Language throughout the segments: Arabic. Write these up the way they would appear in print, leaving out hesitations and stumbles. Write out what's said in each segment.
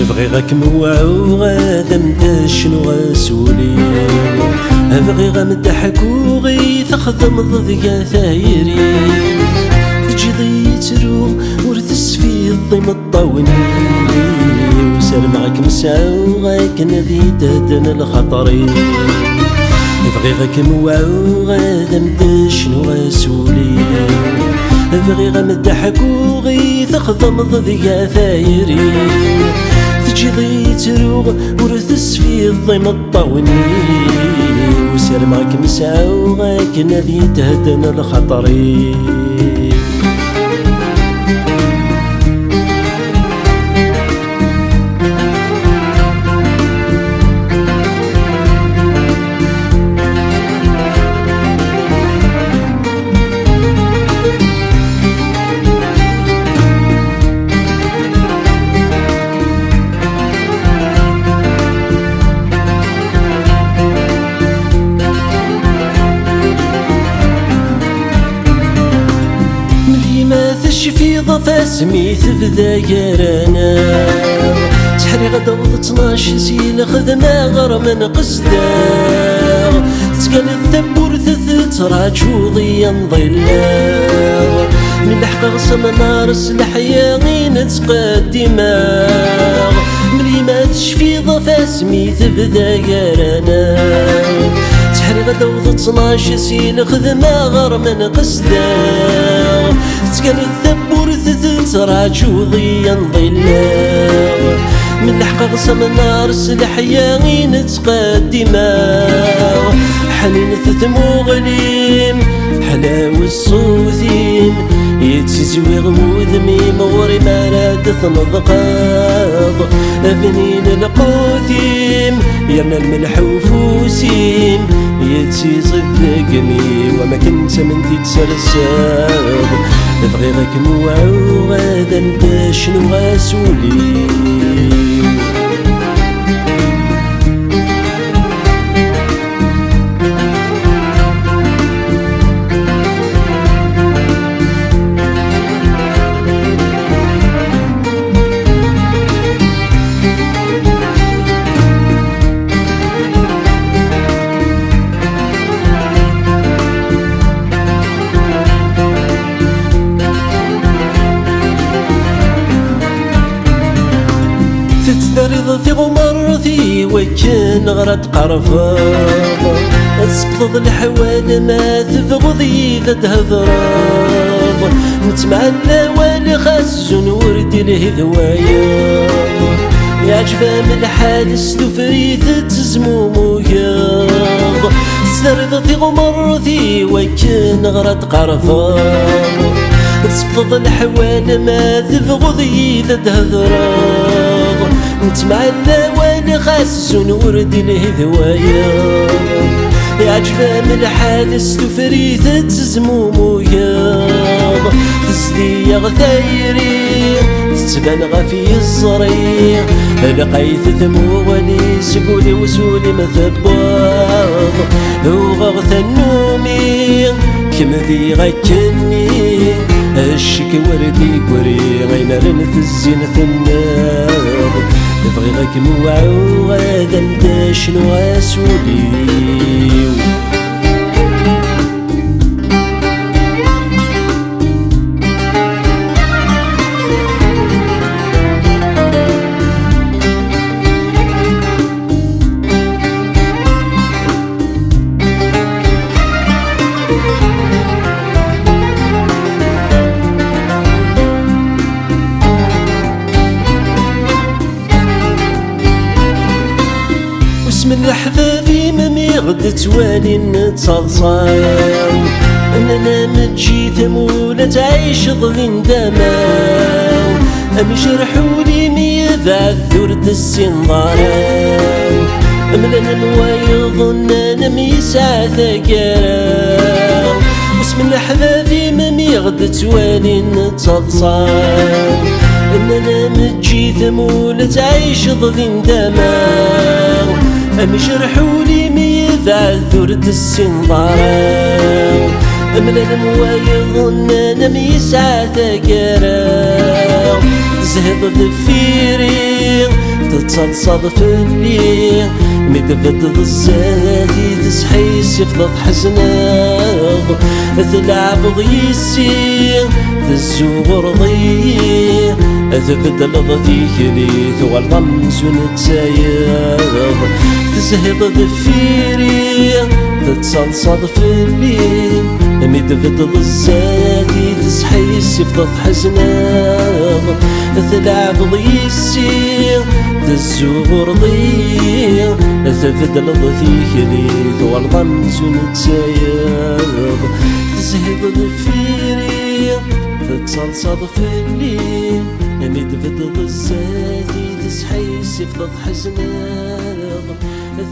بغيغك موعو غادا مداش شنو غاسولي بغي غمدحك وغي تخدم ضد ثايري تجي ترو ورثس في الضيم الطاوني وسال معك مساو غاك نبي تهدن الخطري بغيغك موعو غادا مداش شنو غاسولي بغي غمدحك وغي تخدم ضد ثايري تجي تروغ ورثس في الضيم الطاوني وسير معك مساو غاك نبي تهدن الخطري في ضفا سميت بذاكرنا تحري غدا وض 12 سيل خدمة غير من قصدا تسقال الثبور تراجو ضيا نضيلا من الحق غصم نار الحياة غي نتقدما ملي ما تشفي ضفا سميت بذاكرنا تحري غدا وض 12 سيل خدمة غير من قصدا تسقال الثبور تراجو ضيا نضيلا من الحق غصم نار الحياة غي نتقدما حنين تتموغليم حلاوة الصوثيم يتزوي غموذمي مغري ما راد تنضقاض أبنين القوثيم يرنا الملح وفوسيم يتزي الذقمي وما كنت من تتسرساض بغيغك موعو غادا نبدا شنو غاسولي تتثرض في غمرتي وكان غرد قرفاض تسقط الحوال ما تفغضي إذا تهضراض نتمعلى والي خزن ورد الهذوايا يعجبها من الحال استفريت تزموم وياض تتثرض في غمرتي وكان غرد قرفاض تسقط الحوال ما تفغضي إذا تهضراض نتمعلى وانا خاس ونورد الهذوايا يعجبها من الحال استفريت تزموم وياض تزدي غثايري تتبان غفي الصريح لقيت ثموغني سقولي وسولي مثباض وغغث النومي كم ذي غكني الشك وردي قري غينر الزينة النار بغي غاك موعو غادا نبدا شنو غاسولي من الحبابي ممي غد توالي نتصلصاو اننا متجي ثمولة تعيش ظلين دماو ام جرحولي ميذا ثورة السن ضراو املنا نوايض اننا ميسع ثقاو واسم الحبابي ممي غد توالي نتصلصاو اننا متجي ثمولة تعيش ظلين دماو أم جرحولي ميذا ثورة السن ضراو أملا نوايض أننا ميسع ثقراو تزهد ذفيري تتصلصل فلي مدبد الزادي تسحيس يفضل حزناغ تلعب ضيسي تزور ضي تبدل ضيكلي ثوى الغمز ونتسايغ تزهد ذفيري تتصلصل فلي مدبد الزادي تسحيس يفضل حزناغ تلعب ضيسي تزور ضي تبدل ضيكلي ثوى الغمز ونتسايغ تزهد ذفيري تتصلصل فلي مدبد الزادي تسحيس يفضل حزناغ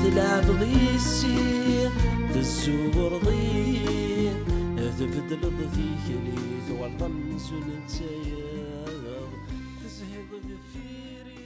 تلعب ضيسي تزور ضي تبدل ضيكلي ثوى الغمز ونتسايغ تزهد ذفيري